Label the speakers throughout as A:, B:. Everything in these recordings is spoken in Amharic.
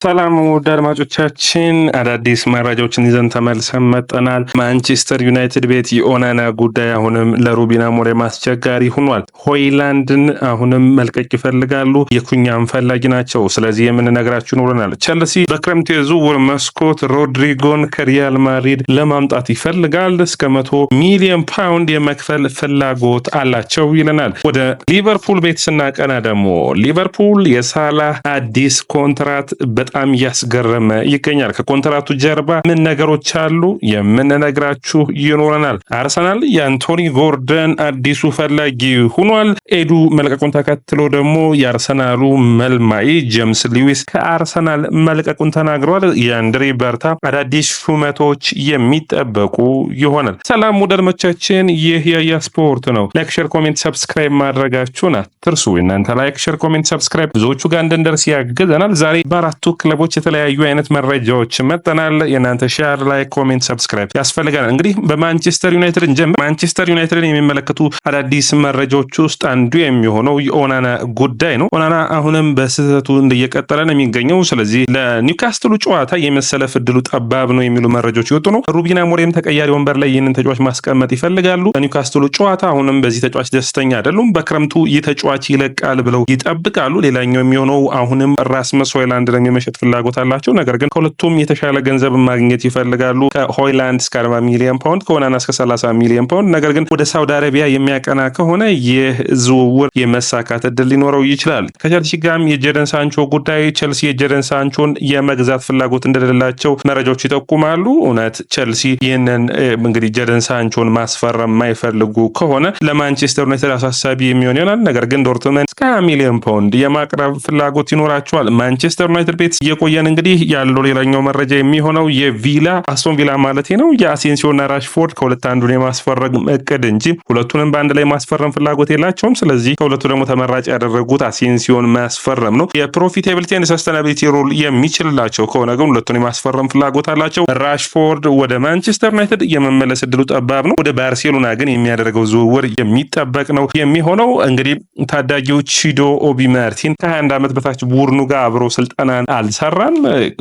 A: ሰላም ውድ አድማጮቻችን፣ አዳዲስ መረጃዎችን ይዘን ተመልሰን መጠናል። ማንቸስተር ዩናይትድ ቤት የኦናና ጉዳይ አሁንም ለሩበን አሞሪም አስቸጋሪ ሆኗል። ሆይላንድን አሁንም መልቀቅ ይፈልጋሉ፣ የኩኛም ፈላጊ ናቸው። ስለዚህ የምንነግራችሁ ይኖረናል። ቸልሲ በክረምት የዝውውር መስኮት ሮድሪጎን ከሪያል ማድሪድ ለማምጣት ይፈልጋል። እስከ 100 ሚሊዮን ፓውንድ የመክፈል ፍላጎት አላቸው ይለናል። ወደ ሊቨርፑል ቤት ስናቀና ደግሞ ሊቨርፑል የሳላህ አዲስ ኮንትራት በጣም እያስገረመ ይገኛል። ከኮንትራቱ ጀርባ ምን ነገሮች አሉ የምንነግራችሁ ይኖረናል። አርሰናል የአንቶኒ ጎርደን አዲሱ ፈላጊ ሆኗል። ኤዱ መልቀቁን ተከትሎ ደግሞ የአርሰናሉ መልማይ ጄምስ ሉዊስ ከአርሰናል መልቀቁን ተናግሯል። የአንድሬ በርታ አዳዲስ ሹመቶች የሚጠበቁ ይሆናል። ሰላም ወዳጆቻችን፣ ይህ የያ ስፖርት ነው። ላይክ፣ ሼር፣ ኮሜንት ሰብስክራይብ ማድረጋችሁን አትርሱ። እናንተ ላይክ፣ ሼር፣ ኮሜንት ሰብስክራይብ ብዙዎቹ ጋር እንድንደርስ ያግዘናል። ዛሬ በአራቱ ክለቦች የተለያዩ አይነት መረጃዎች መጠናል። የእናንተ ሼር፣ ላይክ፣ ኮሜንት ሰብስክራይብ ያስፈልጋል። እንግዲህ በማንቸስተር ዩናይትድ እንጀምር። ማንቸስተር ዩናይትድን የሚመለከቱ አዳዲስ መረጃዎች ውስጥ አንዱ የሚሆነው የኦናና ጉዳይ ነው። ኦናና አሁንም በስህተቱ እንደየቀጠለ ነው የሚገኘው። ስለዚህ ለኒውካስትሉ ጨዋታ የመሰለፍ ዕድሉ ጠባብ ነው የሚሉ መረጃዎች ይወጡ ነው። ሩበን አሞሪም ተቀያሪ ወንበር ላይ ይህንን ተጫዋች ማስቀመጥ ይፈልጋሉ። ለኒውካስትሉ ጨዋታ አሁንም በዚህ ተጫዋች ደስተኛ አይደሉም። በክረምቱ ይህ ተጫዋች ይለቃል ብለው ይጠብቃሉ። ሌላኛው የሚሆነው አሁንም ራስመስ ሆይላንድ የመሸጥ ፍላጎት አላቸው። ነገር ግን ከሁለቱም የተሻለ ገንዘብ ማግኘት ይፈልጋሉ። ከሆይላንድ እስከ 40 ሚሊዮን ፓውንድ፣ ከኦናና እስከ 30 ሚሊዮን ፓውንድ። ነገር ግን ወደ ሳውዲ አረቢያ የሚያቀና ከሆነ ይህ ዝውውር የመሳካት እድል ሊኖረው ይችላል። ከቸልሲ ጋርም የጀደን ሳንቾ ጉዳይ፣ ቸልሲ የጀደን ሳንቾን የመግዛት ፍላጎት እንደሌላቸው መረጃዎች ይጠቁማሉ። እውነት ቸልሲ ይህንን እንግዲህ ጀደን ሳንቾን ማስፈረም የማይፈልጉ ከሆነ ለማንቸስተር ዩናይትድ አሳሳቢ የሚሆን ይሆናል። ነገር ግን ዶርትመንድ እስከ 20 ሚሊዮን ፓውንድ የማቅረብ ፍላጎት ይኖራቸዋል። ማንቸስተር ዩናይትድ ቤት የቆየን እንግዲህ ያለው ሌላኛው መረጃ የሚሆነው የቪላ አስቶን ቪላ ማለት ነው የአሴንሲዮና ራሽፎርድ ከሁለት አንዱን የማስፈረም እቅድ እንጂ ሁለቱንም በአንድ ላይ ማስፈረም ፍላጎት የላቸውም። ስለዚህ ከሁለቱ ደግሞ ተመራጭ ያደረጉት አሴንሲዮን ማስፈረም ነው። የፕሮፊታቢሊቲ ኤንድ ሰስተናቢሊቲ ሮል የሚችልላቸው ከሆነ ግን ሁለቱን የማስፈረም ፍላጎት አላቸው። ራሽፎርድ ወደ ማንቸስተር ዩናይትድ የመመለስ እድሉ ጠባብ ነው። ወደ ባርሴሎና ግን የሚያደርገው ዝውውር የሚጠበቅ ነው የሚሆነው። እንግዲህ ታዳጊው ቺዶ ኦቢ ማርቲን ከ21 ዓመት በታች ቡድኑ ጋር አብሮ ስልጠናን አልሰራም፣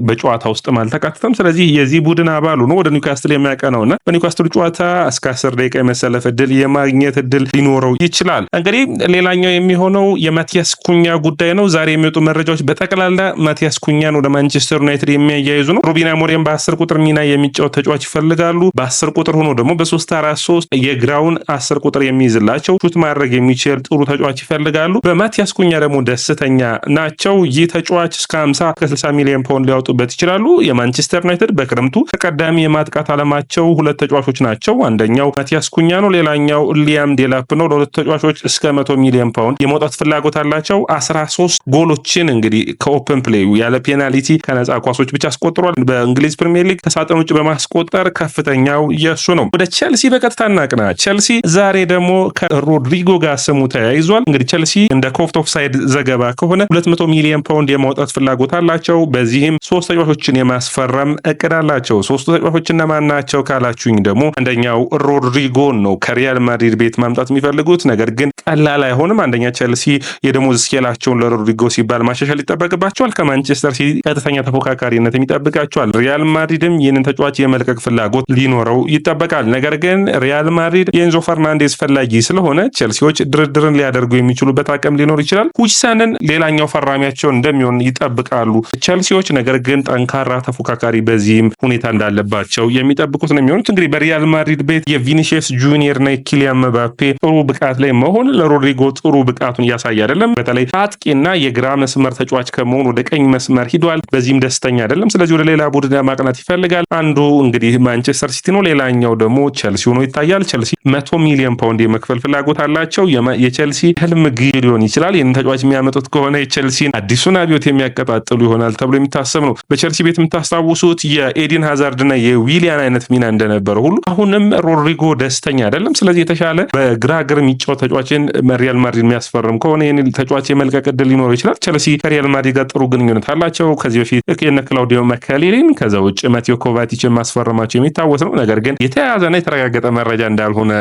A: በጨዋታ ውስጥም አልተካተተም። ስለዚህ የዚህ ቡድን አባሉ ነው ወደ ኒውካስትል የሚያቀናውና በኒውካስትል ጨዋታ እስከ 10 ደቂቃ የመሰለፍ እድል የማግኘት እድል ሊኖረው ይችላል። እንግዲህ ሌላኛው የሚሆነው የማቲያስ ኩኛ ጉዳይ ነው። ዛሬ የሚወጡ መረጃዎች በጠቅላላ ማቲያስ ኩኛን ወደ ማንቸስተር ዩናይትድ የሚያያይዙ ነው። ሩበን አሞሪም በ10 ቁጥር ሚና የሚጫወት ተጫዋች ይፈልጋሉ። በ10 ቁጥር ሆኖ ደግሞ በ3-4-3 የግራውን 10 ቁጥር የሚይዝላቸው ሹት ማድረግ የሚችል ጥሩ ተጫዋች ይፈልጋሉ። በማቲያስ ኩኛ ደግሞ ደስተኛ ናቸው። ይህ ተጫዋች እስከ 50 ከ60 ሚሊዮን ፓውንድ ሊያወጡበት ይችላሉ። የማንቸስተር ዩናይትድ በክረምቱ ተቀዳሚ የማጥቃት አለማቸው ሁለት ተጫዋቾች ናቸው። አንደኛው ማቲያስ ኩኛ ነው፣ ሌላኛው ሊያም ዴላፕ ነው። ለሁለት ተጫዋቾች እስከ 100 ሚሊዮን ፓውንድ የመውጣት ፍላጎት አላቸው። 13 ጎሎችን እንግዲህ ከኦፕን ፕሌይ ያለ ፔናልቲ ከነጻ ኳሶች ብቻ አስቆጥሯል። በእንግሊዝ ፕሪሚየር ሊግ ከሳጥን ውጭ በማስቆጠር ከፍተኛው የሱ ነው። ወደ ቸልሲ በቀጥታ እናቅና። ቸልሲ ዛሬ ደግሞ ከሮድሪጎ ጋር ስሙ ተያይዟል። እንግዲህ ቸልሲ እንደ ኮፍት ኦፍ ሳይድ ዘገባ ከሆነ 200 ሚሊዮን ፓውንድ የማውጣት ፍላጎት አላቸው። በዚህም 3 ተጫዋቾችን የማስፈረም እቅድ አላቸው። 3 ተጫዋቾች እነማን ናቸው ካላችሁኝ ደግሞ አንደኛው ሮድሪጎን ነው ከሪያል ማድሪድ ቤት ማምጣት የሚፈልጉት። ነገር ግን ቀላል አይሆንም። አንደኛ ቸልሲ የደሞዝ ስኬላቸውን ለሮድሪጎ ሲባል ማሻሻል ይጠበቅባቸዋል። ከማንቸስተር ሲቲ ቀጥተኛ ተፎካካሪነት የሚጠብቃቸዋል። ሪያል ማድሪድም ይህንን ተጫዋች የመልቀቅ ፍላጎት ሊኖረው ይጠበቃል። ነገር ግን ሪያል ማድሪድ የኤንዞ ፈርናንዴዝ ፈላጊ ስለሆነ ቸልሲዎች ድርድርን ሊያደርጉ የሚችሉበት አቅም ሊኖር ይችላል። ሁጅሰንን ሌላኛው ፈራሚያቸው እንደሚሆን ይጠብቃሉ ቸልሲዎች። ነገር ግን ጠንካራ ተፎካካሪ በዚህም ሁኔታ እንዳለባቸው የሚጠብቁት ነው የሚሆኑት። እንግዲህ በሪያል ማድሪድ ቤት የቪኒሲየስ ጁኒየር እና የኪሊያን መባፔ ጥሩ ብቃት ላይ መሆን ለሮድሪጎ ጥሩ ብቃቱን እያሳየ አይደለም። በተለይ አጥቂና የግራ መስመር ተጫዋች ከመሆን ወደ ቀኝ መስመር ሂዷል። በዚህም ደስተኛ አይደለም። ስለዚህ ወደ ሌላ ቡድን ማቅናት ይፈልጋል። አንዱ እንግዲህ ማንቸስተር ሲቲ ነው፣ ሌላኛው ደግሞ ቸልሲ ሆኖ ይታያል። ቸልሲ 100 ሚሊዮን ፓውንድ የመክፈል ፍላጎት አላቸው። የቸልሲ ህልም ግብ ሊሆን ይችላል። ይህንን ተጫዋች የሚያመጡት ከሆነ የቸልሲን አዲሱን አብዮት የሚያቀጣጥሉ ይሆናል ተብሎ የሚታሰብ ነው። በቸልሲ ቤት የምታስታውሱት የኤዲን ሃዛርድና የዊሊያን አይነት ሚና እንደነበረ ሁሉ አሁንም ሮድሪጎ ደስተኛ አይደለም። ስለዚህ የተሻለ በግራ እግር የሚጫወት ተጫዋችን ሪያል ማድሪድ የሚያስፈርም ከሆነ ይህን ተጫዋች የመልቀቅ ዕድል ሊኖረው ይችላል። ቸልሲ ከሪያል ማድሪድ ጋር ጥሩ ግንኙነት አላቸው። ከዚህ በፊት የነ ክላውዲዮ መካሌሊን ከዛ ውጭ ማቴዮ ኮቫቲችን ማስፈረማቸው የሚታወስ ነው። ነገር ግን የተያዘና የተረጋገጠ መረጃ እንዳልሆነ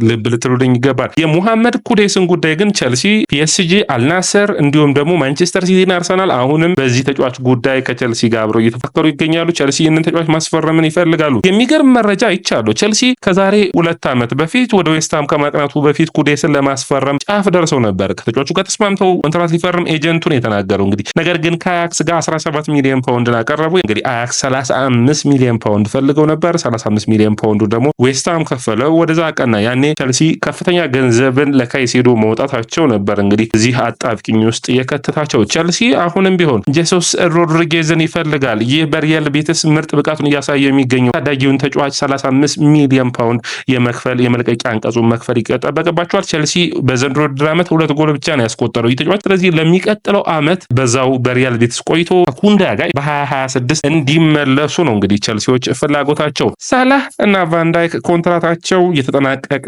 A: ልብ ልትሉልኝ ይገባል። የሙሐመድ ኩዴስን ጉዳይ ግን ቸልሲ፣ ፒኤስጂ፣ አልናሰር እንዲሁም ደግሞ ማንቸስተር ሲቲና አርሰናል አሁንም በዚህ ተጫዋች ጉዳይ ከቸልሲ ጋር አብረው እየተፈከሩ ይገኛሉ። ቸልሲ ይህንን ተጫዋች ማስፈረምን ይፈልጋሉ። የሚገርም መረጃ አይቻለሁ። ቸልሲ ከዛሬ 2 ዓመት በፊት ወደ ዌስትሃም ከማቅናቱ በፊት ኩዴስን ለማስፈረም ጫፍ ደርሰው ነበር። ከተጫዋቹ ጋር ተስማምተው ኮንትራት ሊፈርም ኤጀንቱን የተናገረው እንግዲህ ነገር ግን ከአያክስ ጋር 17 ሚሊዮን ፓውንድን አቀረቡ። እንግዲህ አያክስ 35 ሚሊዮን ፓውንድ ፈልገው ነበር። 35 ሚሊዮን ፓውንዱ ደግሞ ዌስትሃም ከፈለው፣ ወደዛ ቀና። ያኔ ቸልሲ ከፍተኛ ገንዘብን ለካይሴዶ መውጣታቸው ነበር እንግዲህ እዚህ አጣብቂኝ ውስጥ የከተታቸው። ቸልሲ አሁንም ቢሆን ጄሱስ ሮድሪጌዝን ይፈልጋል። ይህ በሪያል ቤቲስ ምርጥ ብቃቱን እያሳየ የሚገኘው ታዳጊውን ተጫዋች 35 ሚሊዮን ፓውንድ የመክፈል የመልቀቂያ አንቀጹን መክፈል ይጠበቅባቸዋል። ቸልሲ በዘንድሮ ውድድር ዓመት 2 ጎል ብቻ ነው ያስቆጠረው ይህ ተጫዋች። ስለዚህ ለሚቀጥለው ዓመት በዛው በሪያል ቤቲስ ቆይቶ ከኩንዳ ጋር በ2026 እንዲመለሱ ነው እንግዲህ ቸልሲዎች ፍላጎታቸው። ሳላህ እና ቫንዳይክ ኮንትራታቸው የተጠናቀቀ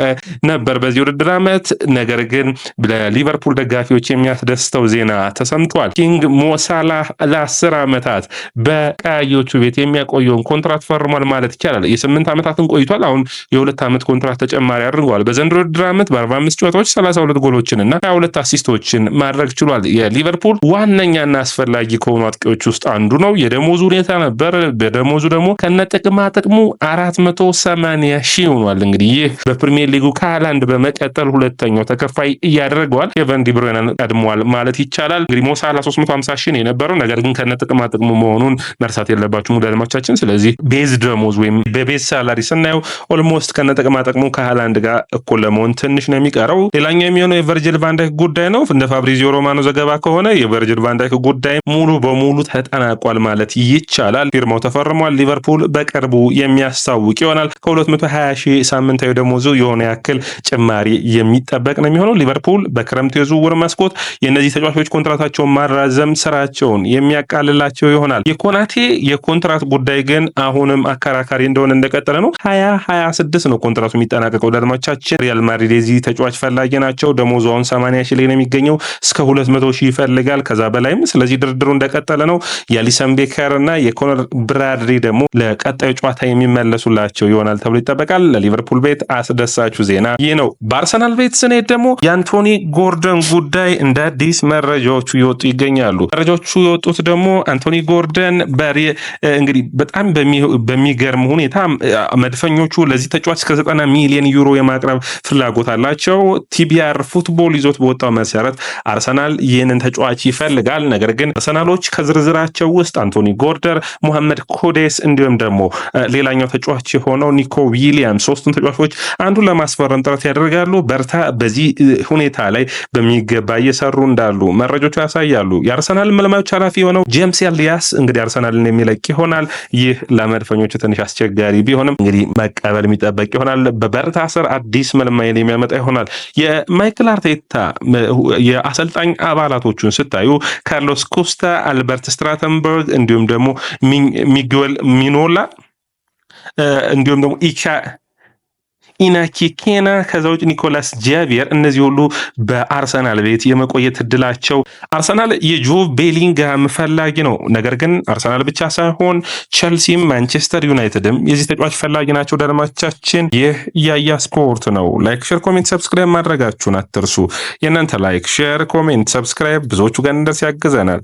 A: ነበር በዚህ ውድድር ዓመት። ነገር ግን ለሊቨርፑል ደጋፊዎች የሚያስደስተው ዜና ተሰምቷል። ኪንግ ሞሳላህ ለ10 ዓመታት በቀያዮቹ ቤት የሚያቆየውን ኮንትራት ፈርሟል ማለት ይቻላል። የ8 ዓመታትን ቆይቷል። አሁን የ2 ዓመት ኮንትራት ተጨማሪ አድርገዋል። በዘንድሮ ውድድር ዓመት በ45 ጨዋታዎች 32 ጎሎችን እና 22 አሲስቶችን ማድረግ ችሏል። የሊቨርፑል ዋነኛና አስፈላጊ ከሆኑ አጥቂዎች ውስጥ አንዱ ነው። የደሞዙ ሁኔታ ነበር። በደሞዙ ደግሞ ከነጥቅማ ጥቅሙ 480 ሺህ ሆኗል። እንግዲህ ይህ በፕሪሚየር ሊጉ ከሃላንድ በመቀጠል ሁለተኛው ተከፋይ እያደረገዋል። ኬቨን ዲብሮይናን ቀድሟል ማለት ይቻላል። እንግዲህ ሞሳላ 350 ሺህ ነው የነበረው። ነገር ግን ከነጥቅማ ጥቅሙ መሆኑን መርሳት የለባችሁ ሙዳልማቻችን። ስለዚህ ቤዝ ደሞዝ ወይም በቤዝ ሳላሪ ስናየው ኦልሞስት ከነጥቅማ ጥቅሙ ከሃላንድ ጋር እኩል ለመሆን ትንሽ ነው የሚቀረው። ሌላኛው የሚሆነው የቨርጅል ቫንዳይክ ጉዳይ ነው። እንደ ፋብሪዚዮ ሮማኖ ዘገባ ከሆነ የቨርጅል ቫንዳይክ ጉዳይ ሙሉ በሙሉ ተጠናቋል ማለት ይቻላል። ፊርማው ተፈርሟል። ሊቨርፑል በቅርቡ የሚያስታውቅ ይሆናል። ከ220 ሺህ ሳምንታዊ ደሞዙ የሆነ ያክል ጭማሪ የሚጠበቅ ነው የሚሆነው። ሊቨርፑል በክረምቱ የዝውውር መስኮት የእነዚህ ተጫዋቾች ኮንትራታቸውን ማራዘም ስራቸውን የሚያቃልላቸው ይሆናል። የኮናቴ የኮንትራት ጉዳይ ግን አሁንም አከራካሪ እንደሆነ እንደቀጠለ ነው። 2026 ነው ኮንትራቱ የሚጠናቀቀው። ለአድማቻችን ሪያል ማድሪድ የዚህ ተጫዋች ፈላጊ ናቸው። ደሞዙ አሁን 80 ሺህ ላይ ነው የሚገኘው። እስከ 200 ሺህ ይፈልጋል፣ ከዛ በላይም። ስለዚህ ድርድሩ እንደቀጠለ ነው። የአሊሰን ቤከር እና የኮነር ብራድሊ ደግሞ ለቀጣዩ ጨዋታ የሚመለሱላቸው ይሆናል ተብሎ ይጠበቃል። ለሊቨርፑል ቤት አስደሳቹ ዜና ይህ ነው። በአርሰናል ቤት ስንሄድ ደግሞ የአንቶኒ ጎርደን ጉዳይ እንደ አዲስ መረጃዎቹ ይወጡ ይገኛሉ። መረጃዎቹ የወጡት ደግሞ አንቶኒ ጎርደን እንግዲህ በጣም በሚገርም ሁኔታ መድፈኞቹ ለዚህ ተጫዋች እስከ 90 ሚሊዮን ዩሮ የማቅረብ ፍላጎት አላቸው። ቲቢአር ፉትቦል ይዞት በወጣው መሰረት አርሰናል ይህንን ተጫዋች ይፈልጋል። ነገር ግን አርሰናሎች ከዝርዝራቸው ውስጥ አንቶኒ ጎርደን፣ ሙሐመድ ኩዴስ እንዲሁም ደግሞ ሌላኛው ተጫዋች የሆነው ኒኮ ዊሊያምስ ሶስቱን ተጫዋቾች አንዱን ለማስፈረም ጥረት ያደርጋሉ። በርታ በዚህ ሁኔታ ላይ በሚገባ እየሰሩ እንዳሉ መረጃዎቹ ያሳያሉ። የአርሰናል መልማዮች ኃላፊ የሆነው ጄምስ ኤልያስ እንግዲህ አርሰናልን የሚለቅ ይሆናል። ይህ ለመድፈኞቹ ትንሽ አስቸጋሪ ቢሆንም እንግዲህ መቀበል የሚጠበቅ ይሆናል። በበርታ ስር አዲስ መልማይን የሚያመጣ ይሆናል። የማይክል አርቴታ የአሰልጣኝ አባላቶቹን ስታዩ ካርሎስ ኮስታ፣ አልበርት ስትራተንበርግ እንዲሁም ደግሞ ሚጉኤል ሚኖላ እንዲሁም ደግሞ ኢናኪ ኬና ከዛ ውጭ ኒኮላስ ጃቪየር እነዚህ ሁሉ በአርሰናል ቤት የመቆየት እድላቸው አርሰናል የጆ ቤሊንግሃም ፈላጊ ነው። ነገር ግን አርሰናል ብቻ ሳይሆን ቸልሲም ማንቸስተር ዩናይትድም የዚህ ተጫዋች ፈላጊ ናቸው። ደርማቻችን ይህ ያያ ስፖርት ነው። ላይክ፣ ሼር፣ ኮሜንት ሰብስክራይብ ማድረጋችሁን አትርሱ። የእናንተ ላይክ፣ ሼር፣ ኮሜንት ሰብስክራይብ ብዙዎቹ ጋር እንደርስ ያግዘናል።